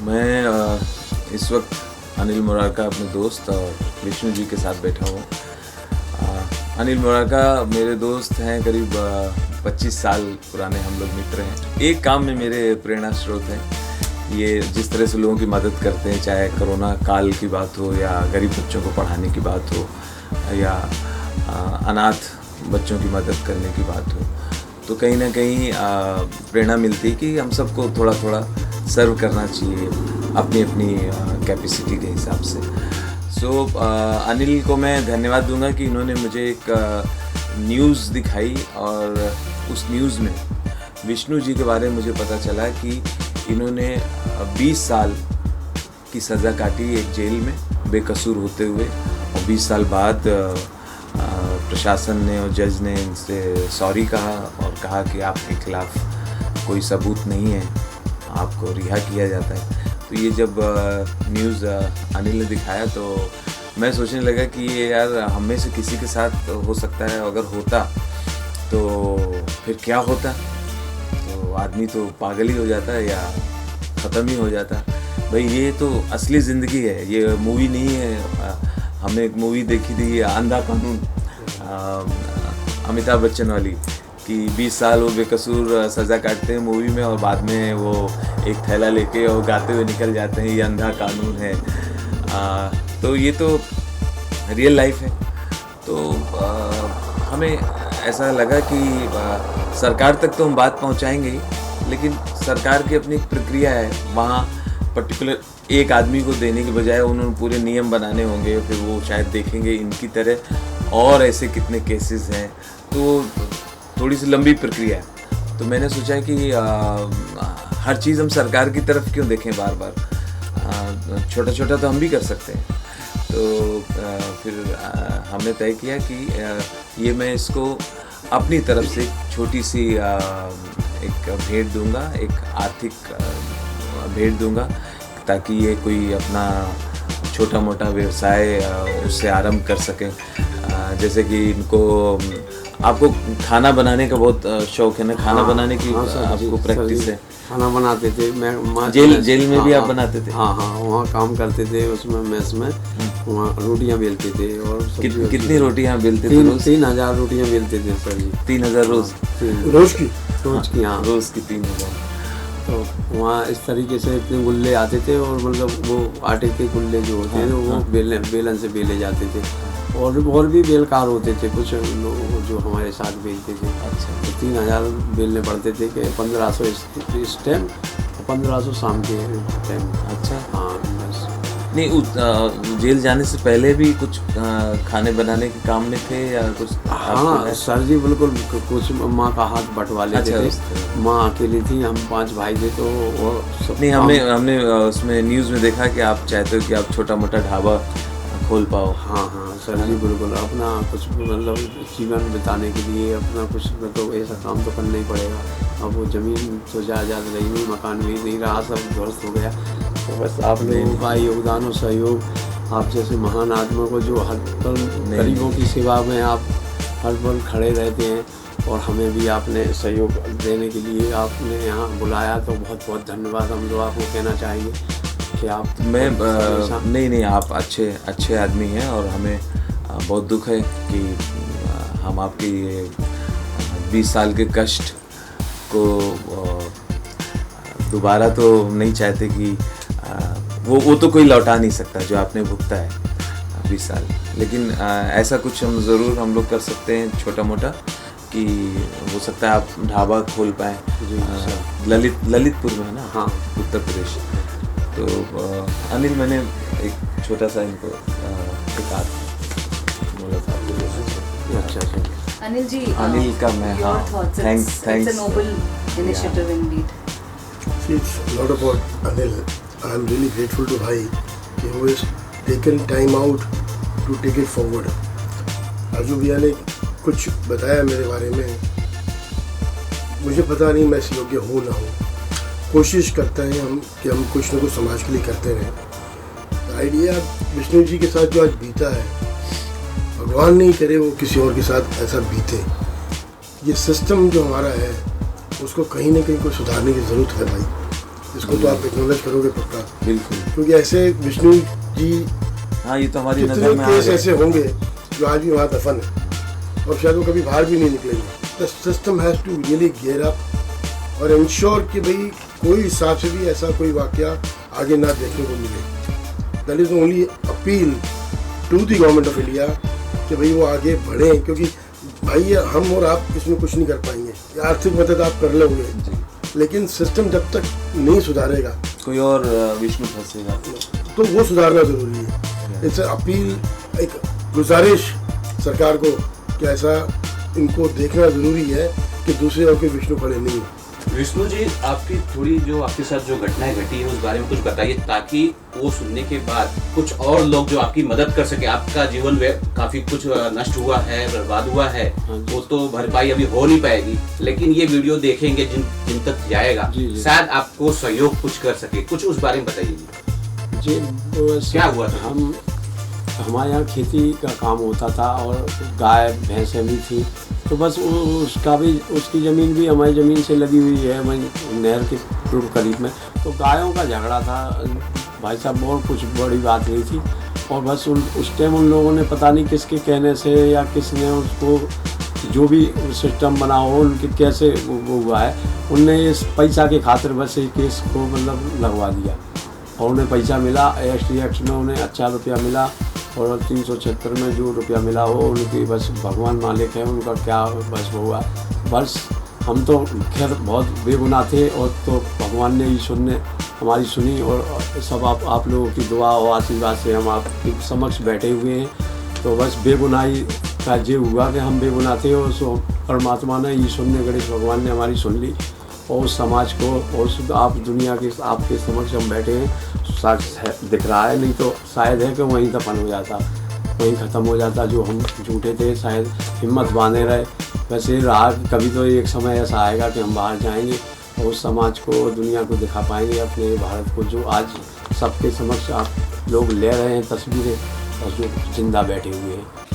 मैं इस वक्त अनिल मोरारका अपने दोस्त और विष्णु जी के साथ बैठा हूँ। अनिल मोरारका मेरे दोस्त हैं, करीब 25 साल पुराने हम लोग मित्र हैं। एक काम में मेरे प्रेरणा स्रोत हैं। ये जिस तरह से लोगों की मदद करते हैं, चाहे कोरोना काल की बात हो या गरीब बच्चों को पढ़ाने की बात हो या अनाथ बच्चों की मदद करने की बात हो, तो कहीं ना कहीं प्रेरणा मिलती है कि हम सबको थोड़ा थोड़ा सर्व करना चाहिए अपनी अपनी कैपेसिटी के हिसाब से। सो अनिल को मैं धन्यवाद दूंगा कि इन्होंने मुझे एक न्यूज़ दिखाई और उस न्यूज़ में विष्णु जी के बारे में मुझे पता चला कि इन्होंने 20 साल की सज़ा काटी एक जेल में बेकसूर होते हुए, और 20 साल बाद प्रशासन ने और जज ने इनसे सॉरी कहा और कहा कि आपके खिलाफ़ कोई सबूत नहीं है, आपको रिहा किया जाता है। तो ये जब न्यूज़ अनिल ने दिखाया तो मैं सोचने लगा कि ये यार हम में से किसी के साथ हो सकता है, अगर होता तो फिर क्या होता, तो आदमी तो पागल ही हो जाता है या ख़त्म ही हो जाता। भाई ये तो असली ज़िंदगी है, ये मूवी नहीं है। हमने एक मूवी देखी थी अंधा कानून, अमिताभ बच्चन वाली, कि 20 साल वो बेकसूर सज़ा काटते हैं मूवी में और बाद में वो एक थैला लेके और गाते हुए निकल जाते हैं, ये अंधा कानून है। तो ये तो रियल लाइफ है। तो हमें ऐसा लगा कि सरकार तक तो हम बात पहुंचाएंगे ही, लेकिन सरकार की अपनी एक प्रक्रिया है, वहाँ पर्टिकुलर एक आदमी को देने के बजाय उन्होंने पूरे नियम बनाने होंगे, फिर वो शायद देखेंगे इनकी तरह और ऐसे कितने केसेस हैं, तो थोड़ी सी लंबी प्रक्रिया है। तो मैंने सोचा कि हर चीज़ हम सरकार की तरफ क्यों देखें बार बार, छोटा छोटा तो हम भी कर सकते हैं। तो फिर हमने तय किया कि ये मैं इसको अपनी तरफ से छोटी सी एक भेंट दूंगा, एक आर्थिक भेंट दूंगा, ताकि ये कोई अपना छोटा मोटा व्यवसाय उससे आरंभ कर सकें। जैसे कि इनको, आपको खाना बनाने का बहुत शौक है ना, खाना बनाने की आपको प्रैक्टिस है। खाना बनाते थे, मैं जेल में भी आप बनाते थे? हाँ, वहाँ काम करते थे, उसमें मेस में वहाँ रोटियाँ बेलते थे। और कितनी रोटियाँ बेलते थे रोज? 3000 रोटियाँ बेलते थे सर जी। 3000 रोज? रोज की? हाँ, रोज की 3000। तो वहाँ इस तरीके से इतने गुल्ले आते थे, और मतलब वो आटे के गुल्ले जो होते हैं वो बेलन से बेले जाते थे, और भी बेलकार होते थे कुछ लोग जो हमारे साथ बेलते थे। अच्छा। तो 3000 बेलने पड़ते थे कि 1500 इस टाइम, 1500 शाम के टाइम। अच्छा। हाँ, बस। नहीं, जेल जाने से पहले भी कुछ खाने बनाने के काम में थे या कुछ? हाँ सर जी, बिल्कुल। कुछ माँ का हाथ बटवा लेते थे। माँ अकेली थी, हम 5 भाई थे, तो और सब नहीं, हमने उसमें न्यूज़ में देखा कि आप चाहते हो कि आप छोटा मोटा ढाबा खोल पाओ। हाँ सर जी, बिल्कुल। अपना कुछ मतलब जीवन बिताने के लिए अपना कुछ तो ऐसा काम तो करना ही पड़ेगा। अब वो ज़मीन तो ज़्यादा रही नहीं, मकान भी नहीं रहा, सब ध्वस्त हो गया। तो बस आप लोगों का योगदान और सहयोग, आप जैसे महान आदमियों को जो हर पल गरीबों की सेवा में आप हर पल खड़े रहते हैं, और हमें भी आपने सहयोग देने के लिए आपने यहाँ बुलाया, तो बहुत बहुत धन्यवाद हम लोग आपको कहना चाहेंगे कि आप। नहीं, आप अच्छे आदमी हैं, और हमें बहुत दुख है कि हम आपके ये 20 साल के कष्ट को दोबारा तो नहीं चाहते कि वो तो कोई लौटा नहीं सकता जो आपने भुगता है 20 साल, लेकिन ऐसा कुछ हम लोग कर सकते हैं छोटा मोटा, कि हो सकता है आप ढाबा खोल पाएँ। ललितपुर में है ना? हाँ, उत्तर प्रदेश। तो अनिल, मैंने एक छोटा सा इनको एक आध बोला था। अच्छा। अनिल जी, अनिल का मैं, हाँ, thanks. It's a noble initiative indeed. See, it's not about Anil. I'm really grateful to Bhai कि वो has taken time out to take it forward. Arjun भैया ने कुछ बताया मेरे बारे में, मुझे पता नहीं मैं इस योग्य हूँ ना हूँ। कोशिश करते हैं हम कि हम कुछ ना कुछ समाज के लिए करते रहें। आइडिया विष्णु जी के साथ जो आज बीता है, भगवान नहीं करे वो किसी और के साथ ऐसा बीते। ये सिस्टम जो हमारा है, उसको कहीं ना कहीं कोई सुधारने की ज़रूरत है भाई। इसको तो आप एक्नॉलेज करोगे पक्का, बिल्कुल। क्योंकि ऐसे विष्णु जी हाँ, ये तो हमारी नज़र कितने में आ केस गए। ऐसे होंगे जो आज भी वहाँ दफन है और शायद वो कभी बाहर भी नहीं निकलेंगे। The system has to really gear up और इंश्योर कि भाई कोई हिसाब से भी ऐसा कोई वाकया आगे ना देखने को मिले। That is only appeal to the government of India कि भाई वो आगे बढ़ें, क्योंकि भाई हम और आप इसमें कुछ नहीं कर पाएंगे। आर्थिक मदद आप कर लोगे, लेकिन सिस्टम जब तक नहीं सुधारेगा कोई और विष्णु फंसेगा। तो वो सुधारना ज़रूरी है। इट्स अपील, एक गुजारिश सरकार को कि ऐसा इनको देखना ज़रूरी है कि दूसरे और कोई विष्णु खड़े नहीं हो। विष्णु जी, आपकी थोड़ी जो आपके साथ जो घटनाएं घटी है उस बारे में कुछ बताइए, ताकि वो सुनने के बाद कुछ और लोग जो आपकी मदद कर सके। आपका जीवन काफी कुछ नष्ट हुआ है, बर्बाद हुआ है, वो तो भरपाई अभी हो नहीं पाएगी, लेकिन ये वीडियो देखेंगे जिन तक जाएगा, शायद आपको सहयोग कुछ कर सके। कुछ उस बारे में बताइए जी। क्या हुआ था? हमारे यहाँ खेती का काम होता था और गाय भैंसें भी थी, तो बस उसकी ज़मीन भी हमारी ज़मीन से लगी हुई है, वहीं नहर के बिल्कुल करीब में। तो गायों का झगड़ा था भाई साहब, और कुछ बड़ी बात नहीं थी। और बस उस टाइम उन लोगों ने पता नहीं किसके कहने से या किसने उसको जो भी सिस्टम बना हो उनके कैसे वो हुआ है, उनने इस पैसा के खातिर बस ये केस को मतलब लगवा दिया और उन्हें पैसा मिला। ASTX में उन्हें अच्छा रुपया मिला और 376 में जो रुपया मिला वो उनकी बस भगवान मालिक है, उनका क्या बस हुआ। बस हम तो खैर बहुत बेगुनाह थे और तो भगवान ने ईश्वर ने हमारी सुनी और सब आप लोगों की दुआ और आशीर्वाद से हम आपके समक्ष बैठे हुए हैं। तो बस बेगुनाही का ये हुआ कि हम बेगुनाह थे और सो परमात्मा ने, ईश्वर ने, गणेश भगवान ने हमारी सुन ली और उस समाज को और आप दुनिया के आपके समक्ष हम बैठे हैं, साक्ष दिख रहा है। नहीं तो शायद है कि वहीं दफन हो जाता, वहीं ख़त्म हो जाता। जो हम झूठे थे शायद हिम्मत बांधे रहे। वैसे रहा कभी तो एक समय ऐसा आएगा कि हम बाहर जाएंगे और उस समाज को, दुनिया को दिखा पाएंगे अपने भारत को, जो आज सबके समक्ष आप लोग ले रहे हैं तस्वीरें और जो जिंदा बैठे हुए हैं।